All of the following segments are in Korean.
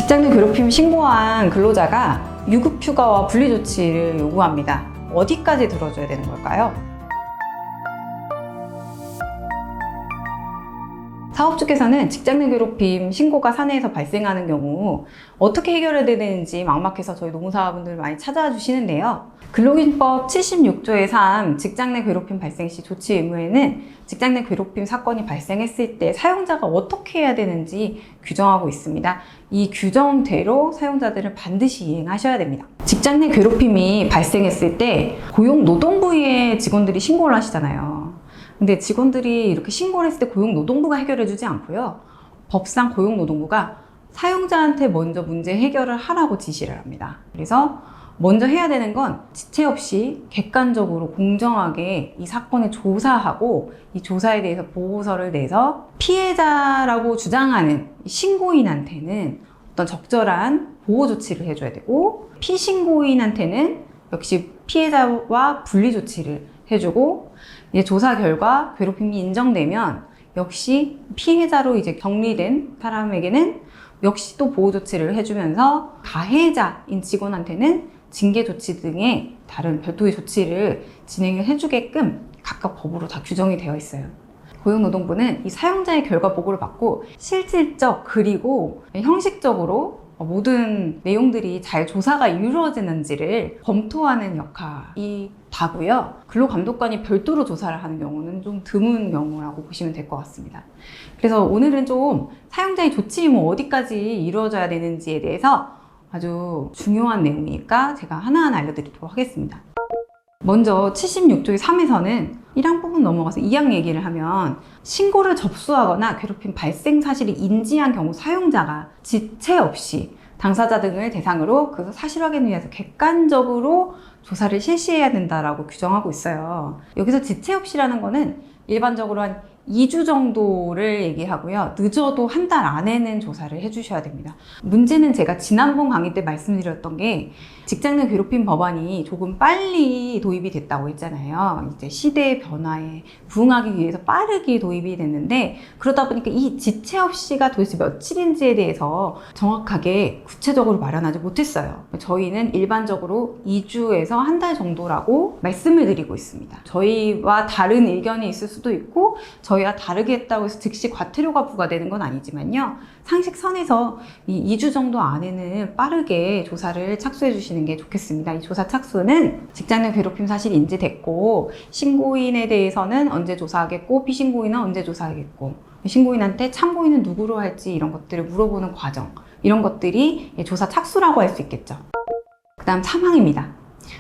직장 내 괴롭힘 신고한 근로자가 유급휴가와 분리조치를 요구합니다. 어디까지 들어줘야 되는 걸까요? 사업주께서는 직장 내 괴롭힘 신고가 사내에서 발생하는 경우 어떻게 해결해야 되는지 막막해서 저희 노무사분들 많이 찾아와 주시는데요. 근로기준법 76조의 3 직장 내 괴롭힘 발생 시 조치 의무에는 직장 내 괴롭힘 사건이 발생했을 때 사용자가 어떻게 해야 되는지 규정하고 있습니다. 이 규정대로 사용자들은 반드시 이행하셔야 됩니다. 직장 내 괴롭힘이 발생했을 때 고용노동부에 직원들이 신고를 하시잖아요. 근데 직원들이 이렇게 신고를 했을 때 고용노동부가 해결해 주지 않고요. 법상 고용노동부가 사용자한테 먼저 문제 해결을 하라고 지시를 합니다. 그래서 먼저 해야 되는 건 지체 없이 객관적으로 공정하게 이 사건을 조사하고 이 조사에 대해서 보고서를 내서 피해자라고 주장하는 신고인한테는 어떤 적절한 보호 조치를 해줘야 되고, 피신고인한테는 역시 피해자와 분리 조치를 해주고, 이제 조사 결과 괴롭힘이 인정되면 역시 피해자로 이제 격리된 사람에게는 역시 또 보호 조치를 해주면서 가해자인 직원한테는 징계 조치 등의 다른 별도의 조치를 진행을 해주게끔 각각 법으로 다 규정이 되어 있어요. 고용노동부는 이 사용자의 결과 보고를 받고 실질적 그리고 형식적으로 모든 내용들이 잘 조사가 이루어지는지를 검토하는 역할이 다고요. 근로감독관이 별도로 조사를 하는 경우는 좀 드문 경우라고 보시면 될 것 같습니다. 그래서 오늘은 좀 사용자의 조치 의무 어디까지 이루어져야 되는지에 대해서 아주 중요한 내용이니까 제가 하나하나 알려드리도록 하겠습니다. 먼저 76조의 3에서는 1항 부분 넘어가서 2항 얘기를 하면, 신고를 접수하거나 괴롭힘 발생 사실을 인지한 경우 사용자가 지체 없이 당사자 등을 대상으로 그 사실 확인을 위해서 객관적으로 조사를 실시해야 된다라고 규정하고 있어요. 여기서 지체 없이라는 거는 일반적으로 한 2주 정도를 얘기하고요. 늦어도 한 달 안에는 조사를 해주셔야 됩니다. 문제는 제가 지난번 강의 때 말씀드렸던 게 직장 내 괴롭힘 법안이 조금 빨리 도입이 됐다고 했잖아요. 이제 시대의 변화에 부응하기 위해서 빠르게 도입이 됐는데, 그러다 보니까 이 지체 없이가 도대체 며칠인지에 대해서 정확하게 구체적으로 마련하지 못했어요. 저희는 일반적으로 2주에서 한 달 정도라고 말씀을 드리고 있습니다. 저희와 다른 의견이 있을 수도 있고 저희와 다르게 했다고 해서 즉시 과태료가 부과되는 건 아니지만요. 상식선에서 이 2주 정도 안에는 빠르게 조사를 착수해 주시는 게 좋겠습니다. 이 조사 착수는 직장 내 괴롭힘 사실이 인지됐고, 신고인에 대해서는 언제 조사하겠고, 피신고인은 언제 조사하겠고, 신고인한테 참고인은 누구로 할지 이런 것들을 물어보는 과정, 이런 것들이 조사 착수라고 할 수 있겠죠. 그 다음 3항입니다.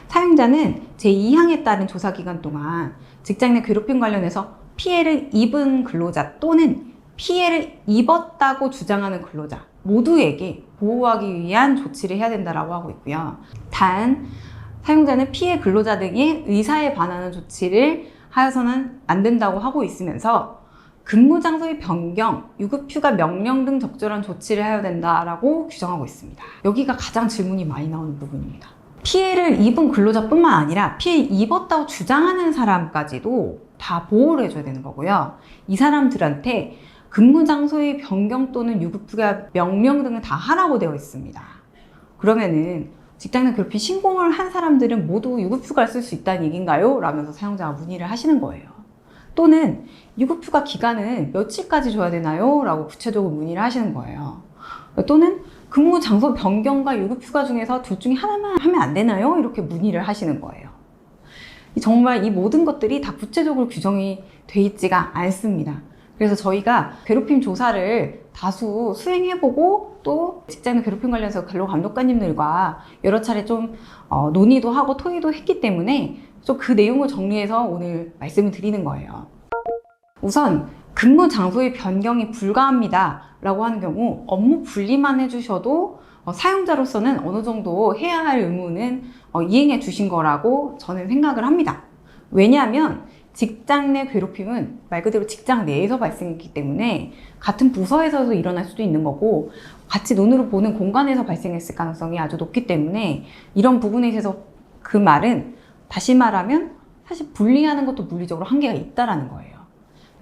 사용자는 제2항에 따른 조사 기간 동안 직장 내 괴롭힘 관련해서 피해를 입은 근로자 또는 피해를 입었다고 주장하는 근로자 모두에게 보호하기 위한 조치를 해야 된다고 하고 있고요. 단, 사용자는 피해 근로자 등의 의사에 반하는 조치를 하여서는 안 된다고 하고 있으면서 근무 장소의 변경, 유급휴가 명령 등 적절한 조치를 해야 된다라고 규정하고 있습니다. 여기가 가장 질문이 많이 나오는 부분입니다. 피해를 입은 근로자뿐만 아니라 피해 입었다고 주장하는 사람까지도 다 보호를 해줘야 되는 거고요. 이 사람들한테 근무 장소의 변경 또는 유급휴가 명령 등을 다 하라고 되어 있습니다. 그러면은 직장 내 괴롭힘 신고를 한 사람들은 모두 유급휴가를 쓸 수 있다는 얘기인가요? 라면서 사용자가 문의를 하시는 거예요. 또는 유급휴가 기간은 며칠까지 줘야 되나요? 라고 구체적으로 문의를 하시는 거예요. 또는 근무 장소 변경과 유급휴가 중에서 둘 중에 하나만 하면 안 되나요? 이렇게 문의를 하시는 거예요. 정말 이 모든 것들이 다 구체적으로 규정이 돼 있지가 않습니다. 그래서 저희가 괴롭힘 조사를 다수 수행해보고 또 직장 내 괴롭힘 관련해서 근로감독관님들과 여러 차례 좀 논의도 하고 토의도 했기 때문에 좀 그 내용을 정리해서 오늘 말씀을 드리는 거예요. 우선 근무 장소의 변경이 불가합니다 라고 하는 경우 업무 분리만 해주셔도 사용자로서는 어느 정도 해야 할 의무는 이행해 주신 거라고 저는 생각을 합니다. 왜냐하면 직장 내 괴롭힘은 말 그대로 직장 내에서 발생했기 때문에 같은 부서에서도 일어날 수도 있는 거고, 같이 눈으로 보는 공간에서 발생했을 가능성이 아주 높기 때문에 이런 부분에 있어서 그 말은 다시 말하면 사실 분리하는 것도 물리적으로 한계가 있다라는 거예요.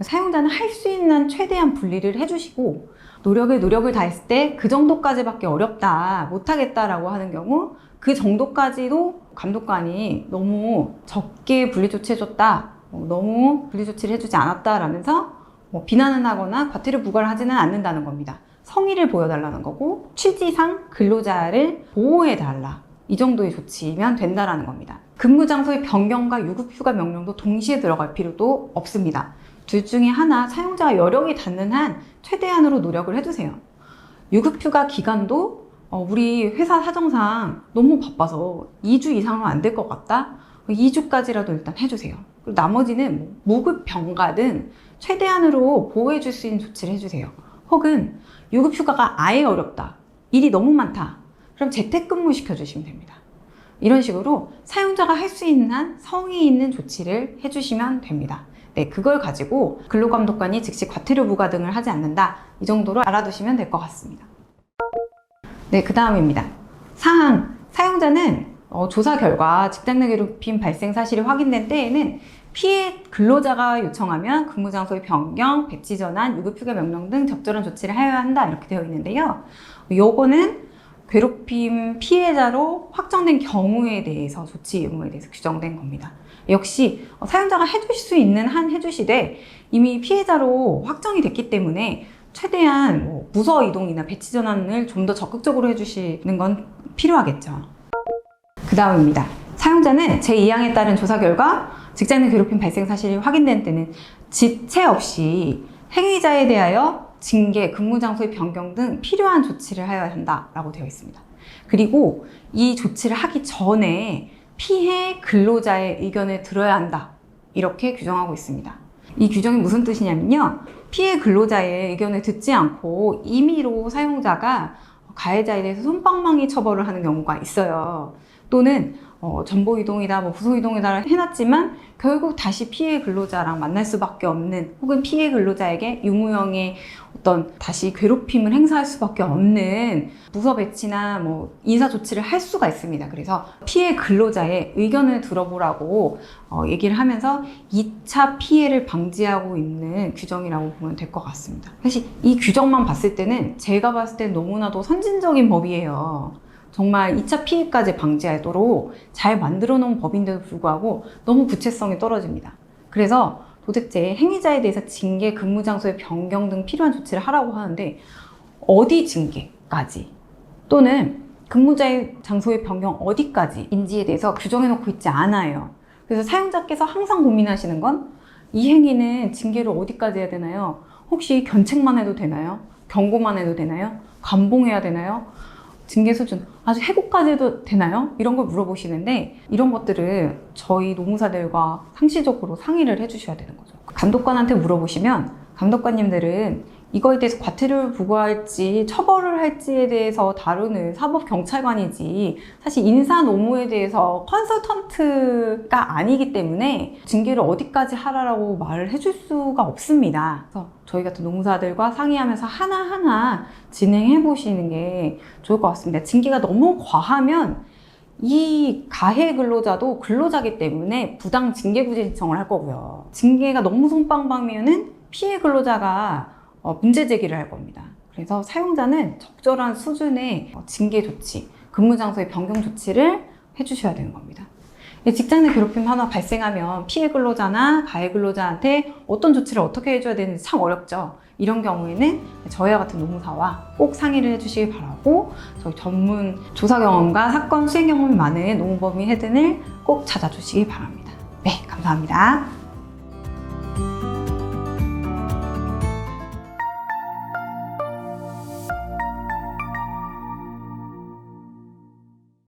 사용자는 할 수 있는 최대한 분리를 해주시고, 노력을 다했을 때 그 정도까지밖에 어렵다, 못하겠다라고 하는 경우 그 정도까지도 감독관이 너무 적게 분리조치해줬다, 너무 분리조치를 해주지 않았다라면서 비난을 하거나 과태료 부과를 하지는 않는다는 겁니다. 성의를 보여달라는 거고 취지상 근로자를 보호해달라, 이 정도의 조치면 된다라는 겁니다. 근무 장소의 변경과 유급휴가 명령도 동시에 들어갈 필요도 없습니다. 둘 중에 하나 사용자가 여력이 닿는 한 최대한으로 노력을 해주세요. 유급휴가 기간도 우리 회사 사정상 너무 바빠서 2주 이상은 안 될 것 같다? 2주까지라도 일단 해주세요. 그리고 나머지는 무급 병가든 최대한으로 보호해줄 수 있는 조치를 해주세요. 혹은 유급휴가가 아예 어렵다, 일이 너무 많다, 그럼 재택근무 시켜주시면 됩니다. 이런 식으로 사용자가 할 수 있는 한 성의 있는 조치를 해주시면 됩니다. 네, 그걸 가지고 근로감독관이 즉시 과태료 부과 등을 하지 않는다, 이 정도로 알아두시면 될 것 같습니다. 네, 그 다음입니다. 사항, 사용자는 조사 결과 직장 내 괴롭힘 발생 사실이 확인된 때에는 피해 근로자가 요청하면 근무장소의 변경, 배치 전환, 유급휴가 명령 등 적절한 조치를 하여야 한다, 이렇게 되어 있는데요. 요거는 괴롭힘 피해자로 확정된 경우에 대해서 조치 의무에 대해서 규정된 겁니다. 역시 사용자가 해줄 수 있는 한 해주시되 이미 피해자로 확정이 됐기 때문에 최대한 부서 이동이나 배치 전환을 좀 더 적극적으로 해주시는 건 필요하겠죠. 그 다음입니다. 사용자는 제2항에 따른 조사 결과 직장 내 괴롭힘 발생 사실이 확인된 때는 지체 없이 행위자에 대하여 징계, 근무 장소의 변경 등 필요한 조치를 하여야 한다라고 되어 있습니다. 그리고 이 조치를 하기 전에 피해 근로자의 의견을 들어야 한다, 이렇게 규정하고 있습니다. 이 규정이 무슨 뜻이냐면요, 피해 근로자의 의견을 듣지 않고 임의로 사용자가 가해자에 대해서 솜방망이 처벌을 하는 경우가 있어요. 또는 전보 이동이다, 부서 이동이다 해놨지만 결국 다시 피해 근로자랑 만날 수밖에 없는, 혹은 피해 근로자에게 유무형의 어떤 다시 괴롭힘을 행사할 수밖에 없는 부서 배치나 인사 조치를 할 수가 있습니다. 그래서 피해 근로자의 의견을 들어보라고 얘기를 하면서 2차 피해를 방지하고 있는 규정이라고 보면 될 것 같습니다. 사실 이 규정만 봤을 때는 제가 봤을 때 너무나도 선진적인 법이에요. 정말 2차 피해까지 방지하도록 잘 만들어 놓은 법인데도 불구하고 너무 구체성이 떨어집니다. 그래서 도대체 행위자에 대해서 징계, 근무 장소의 변경 등 필요한 조치를 하라고 하는데 어디 징계까지, 또는 근무자의 장소의 변경 어디까지인지에 대해서 규정해 놓고 있지 않아요. 그래서 사용자께서 항상 고민하시는 건 이 행위는 징계를 어디까지 해야 되나요? 혹시 견책만 해도 되나요? 경고만 해도 되나요? 감봉해야 되나요? 징계 수준 아주 해고까지 해도 되나요? 이런 걸 물어보시는데 이런 것들을 저희 노무사들과 상시적으로 상의를 해주셔야 되는 거죠. 감독관한테 물어보시면 감독관님들은 이거에 대해서 과태료를 부과할지 처벌을 할지에 대해서 다루는 사법경찰관이지 사실 인사 노무에 대해서 컨설턴트가 아니기 때문에 징계를 어디까지 하라고 말을 해줄 수가 없습니다. 그래서 저희 같은 노무사들과 상의하면서 하나하나 진행해 보시는 게 좋을 것 같습니다. 징계가 너무 과하면 이 가해 근로자도 근로자기 때문에 부당 징계구제 신청을 할 거고요. 징계가 너무 솜방방이면은 피해 근로자가 문제 제기를 할 겁니다. 그래서 사용자는 적절한 수준의 징계 조치, 근무 장소의 변경 조치를 해주셔야 되는 겁니다. 직장 내 괴롭힘 하나 발생하면 피해 근로자나 가해 근로자한테 어떤 조치를 어떻게 해줘야 되는지 참 어렵죠. 이런 경우에는 저희와 같은 노무사와 꼭 상의를 해주시기 바라고, 저희 전문 조사 경험과 사건 수행 경험이 많은 노무법인 헤든을 꼭 찾아주시기 바랍니다. 네, 감사합니다.